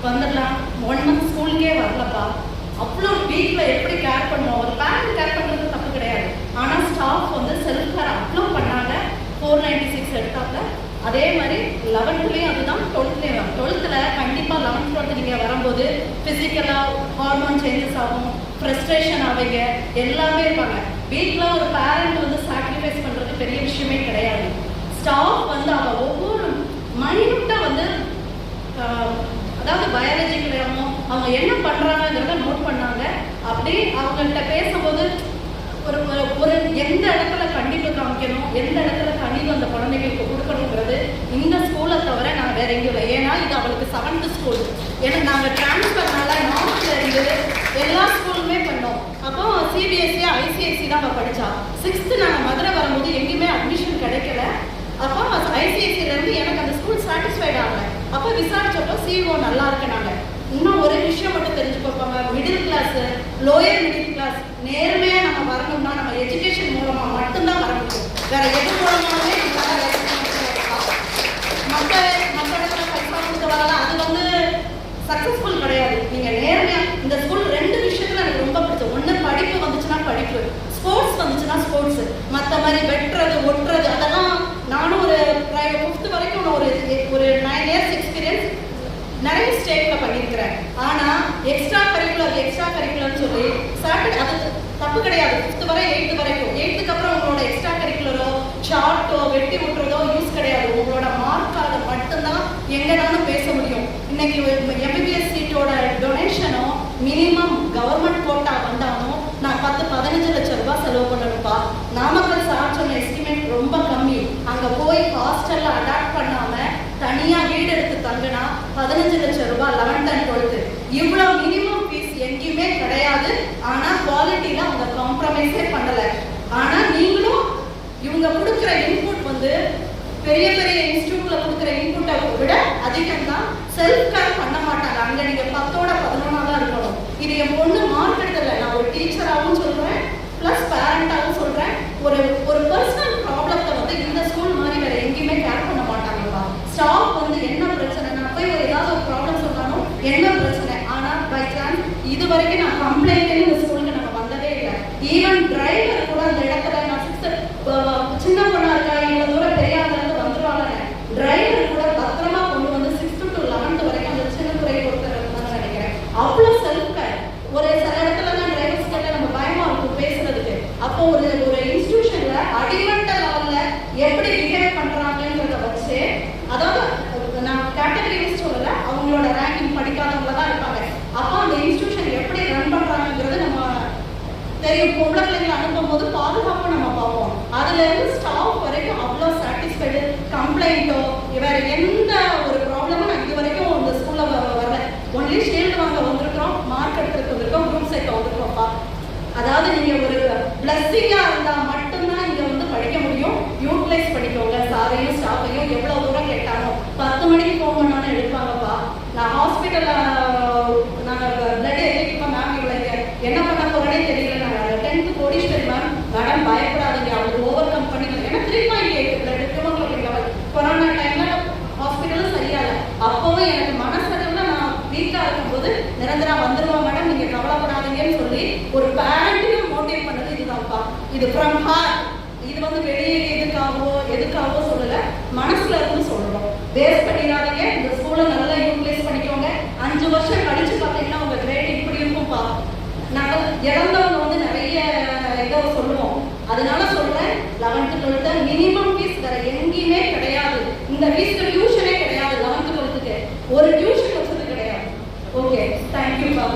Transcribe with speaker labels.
Speaker 1: வந்துடலாம், 1 மந்த் ஸ்கூலுக்கே வரலப்பா. அவ்வளோ வீட்டில் எப்படி கேர் பண்ணுவோம்? ஒரு பேரண்ட் கேர் பண்ணுறது தப்பு கிடையாது. ஆனால் ஸ்டாஃப் வந்து செல்ஃப் கேர் அவ்வளோ பண்ணாங்க. 496 எடுத்தாங்க. அதே மாதிரி 11th அதுதான், 12th கண்டிப்பாக 11th 12th நீங்கள் வரும்போது ஃபிசிக்கலாக ஹார்மோன் சேஞ்சஸ் ஆகும், ஃப்ரஸ்ட்ரேஷன் ஆவீங்க, எல்லாமே இருப்பாங்க. வீட்டில் ஒரு பேரண்ட் வந்து சாக்ரிஃபைஸ் பண்ணுறது பெரிய விஷயமே கிடையாது. ஸ்டாஃப் வந்து அவங்க ஒவ்வொரு மைனூட்டாக வந்து அதாவது பயாலஜிக்கலாமோ அவங்க என்ன பண்ணுறாங்கிறத நோட் பண்ணாங்க. அப்படியே அவங்கள்ட்ட பேசும்போது ஒரு ஒரு எந்த இடத்துல கண்டிப்பு காமிக்கணும், எந்த இடத்துல கண்டிப்பு அந்த குழந்தைங்களுக்கு கொடுக்கணுங்கிறது இந்த ஸ்கூலை தவிர நான் வேற எங்கேயும் இல்லை. ஏன்னா இது அவளுக்கு 7th ஸ்கூல். ஏன்னா நாங்கள் ட்ரான்ஸ்ஃபர்னால நார்த்ல இருந்து எல்லா ஸ்கூலுமே பண்ணோம். அப்போ சிபிஎஸ்சி ஐசிஐசி தான் அவள் படித்தா. 6th நாங்கள் மதுரை வரும்போது எங்கேயுமே அட்மிஷன் கிடைக்கல. அப்போ ஐசிஐசியிலேருந்து எனக்கு அந்த ஸ்கூல் சாட்டிஸ்ஃபைட் ஆகலை. அப்போ விசாரிச்சப்போ சிஓ நல்லா இருக்குனாங்க. இன்னும் ஒரு விஷயம் மட்டும் தெரிஞ்சுக்கோப்பாங்க, middle class, lower middle class நேர்மையாக நம்ம வரணும்னா நம்ம எஜுகேஷன் மூலமாக மட்டும்தான் வர முடியும். வேற எது மூலமாகவே மற்ற இடத்துல பைசா கொடுத்து வரலாம், அது வந்து சக்ஸஸ்ஃபுல் கிடையாது. நீங்கள் நேர்மையாக இந்த ஸ்கூல் 2 விஷயத்தில் எனக்கு ரொம்ப பிடிச்சது. ஒன்று படிப்பு வந்துச்சுன்னா படிப்பு, ஸ்போர்ட்ஸ் வந்துச்சுன்னா ஸ்போர்ட்ஸ். மற்ற மாதிரி வெட்டுறது ஒட்டுறது அதெல்லாம் நானும் ஒரு 5th வரைக்கும் ஒரு 9 years எக்ஸ்பீரியன்ஸ் நிறைய ஸ்டேட்டில் பண்ணியிருக்கிறேன். ஆனால் எக்ஸ்ட்ரா கரிக்குலர்னு சொல்லி சாட்டர்டே அது தப்பு கிடையாது. 5th வரை 8th வரைக்கும். 8th அப்புறம் உங்களோட எக்ஸ்ட்ரா கரிக்குலரோ ஷார்ட்டோ வெட்டி விட்டுறதோ யூஸ் கிடையாது. உங்களோட மார்க்காக மட்டும்தான் எங்கேனாலும் பேச முடியும். இன்னைக்கு எம்பிபிஎஸ் சீட்டோட டொனேஷனோ மினிமம் கவர்மெண்ட் கோட்டா வந்தாலும் நான் 10-15 லட்சம் ரூபாய் செலவு பண்ணணும்ப்பா. நாமக்கல் சார் சொன்ன எஸ்டிமேட் ரொம்ப கம்மி. அங்கே போய் ஹாஸ்டலில் அடாப்ட் பண்ணாமல் தனியாக வீடு எடுத்து தங்கினா 15 லட்சம் ரூபாய் 11th and 12th. இவ்வளோ மினிமம் ஃபீஸ் எங்கேயுமே கிடையாது. ஆனால் குவாலிட்டியில் அவங்க காம்ப்ரமைஸே பண்ணலை. ஆனால் நீங்களும் இவங்க கொடுக்குற இன்புட் வந்து பெரிய பெரிய இன்ஸ்டியூட்டில் கொடுக்குற இன்புட்டை விட அதிகம் தான். செல்ஃப் கேர் பண்ண மாட்டாங்க. அங்கே நீங்கள் 10ஓட 11ஆக தான் இருக்கணும். இது என் பொண்ணு மார்க் எடுத்ததில்லை. நான் ஒரு டீச்சராகவும் சொல்கிறேன், ப்ளஸ் பேரண்டாகவும் சொல்கிறேன். ஒரு பர்சனல் ப்ராப்ளத்தை வந்து இந்த ஸ்கூல் மாதிரி வேறு எங்கேயுமே கேர் பண்ண மாட்டாங்கப்பா. ஸ்டாஃப் வந்து என்ன பிரச்சனை, நான் போய் ஏதாவது ஒரு ப்ராப்ளம் சொன்னாலும் என்ன பிரச்சனை. ஆனால் பை சான்ஸ் இது வரைக்கும் நான் கம்ப்ளைண்ட்டே இந்த ஸ்கூலுக்கு நம்ம வந்ததே இல்லை. ஈவன் டிரைவர் கூட அந்த இடத்துல நான் 6th சின்ன பொண்ணா இருக்கா, இவ்வளோ தூரம் தெரியாதது வந்துடுவாங்க. டிரைவர் கூட பத்திரமா கொண்டு வந்து 6th to 11th வரைக்கும் அந்த சின்ன துறை கொடுத்துருந்தாங்க நினைக்கிறேன். அவ்வளோ செல்ஃப் கேர். ஒரு சில இடத்துல தான் டிரைவர்ஸ் கிட்ட நம்ம பயமா இருக்கும் பேசுறதுக்கு. அப்போ ஒரு இன்ஸ்டிடியூஷன்ல அடிமட்ட லெவல்ல எப்படி பிஹேவ் பண்றாங்கன்றத வச்சு, அதாவது நான் கேட்டகரி வைஸ் சொல்லல, அவங்களோட ரேங்கிங் படிக்காதவங்க தான் இருப்பாங்க. அப்போ அந்த இன்ஸ்டிடியூஷன் எப்படி ரன் பண்றாங்கிறது நம்ம தெரியும். பொம்பளை பிள்ளைங்களை அனுப்பும் போது பாதுகாப்பாக நம்ம பார்ப்போம். அதுல இருந்து ஸ்டாஃப் வரைக்கும் அவ்வளோ சாட்டிஸ்ஃபைடு. கம்ப்ளைண்ட்டோ வேற எந்த ஒரு ப்ராப்ளமும் நான் இது வரைக்கும் இந்த ஸ்கூல்ல வரல. ஒன்லி ஷீல்டு வாங்க வந்திருக்கிறோம், மார்க் எடுத்துருக்கு வந்திருக்கோம், குரூப் சேர்க்க வந்திருக்கோம்ப்பா. அதாவது நீங்க ஒரு பிளஸ்ஸிங்கா இருந்தா மட்டும்தான் இங்க வந்து படிக்க முடியும். யூட்டிலைஸ் பண்ணிக்கோங்க சாரையும் ஸ்டாஃபையும். எவ்வளவு தூரம் கேட்டாலும் 10 மணிக்கு ஃபோன் பண்ணாலும் எடுப்பாங்கப்பா. நான் ஹாஸ்பிட்டல்ல நாங்கள் பிளட் எழுதிப்போம் மேம், இவ்வளவு என்ன பண்ண போறேனே தெரியல. நாங்கள் 10th கோடீஸ்வரி மேம், மேடம் பயப்படாதீங்க, அவளுக்கு ஓவர் கம் பண்ணிக்கலாம். ஏன்னா 3.8 பிளட் ஹீமோகுளோபின் லெவல். கொரோனா டைம்ல ஹாஸ்பிட்டலும் சரியால. அப்பவும் எனக்கு மனசளவுல நான் வீக்கா இருக்கும்போது நிரந்தரா வந்துருவா மேடம், நீங்க கவலைப்படாதீங்கன்னு சொல்லி ஒரு பேரண்ட்டையும் மோட்டிவேட் பண்ணது இதுதான்ப்பா. இது ஃப்ரம் ஹார்ட். இது வந்து வெளியே எதுக்காகவோ சொல்லல, மனசுல இருந்து சொல்றோம். வேஸ்ட் பண்ணிடாதீங்க. இந்த ஸ்கூலை நல்லா யூட்டிலைஸ் பண்ணிக்கோங்க. 5 வருஷம் கழிச்சு பார்த்தீங்கன்னா உங்க கிரேட் இப்படி இருக்கும்பா. நாங்கள் இறந்தவங்க வந்து நிறைய ஏதோ சொல்லுவோம். அதனால சொல்றேன், 11th 12th மினிமம் ஃபீஸ் வேற எங்கேயுமே கிடையாது. இந்த ஃபீஸ்க்கு டியூஷனே கிடையாது. 11th 12th ஒரு டியூஷன் வச்சது கிடையாது. ஓகே, தேங்க்யூப்பா.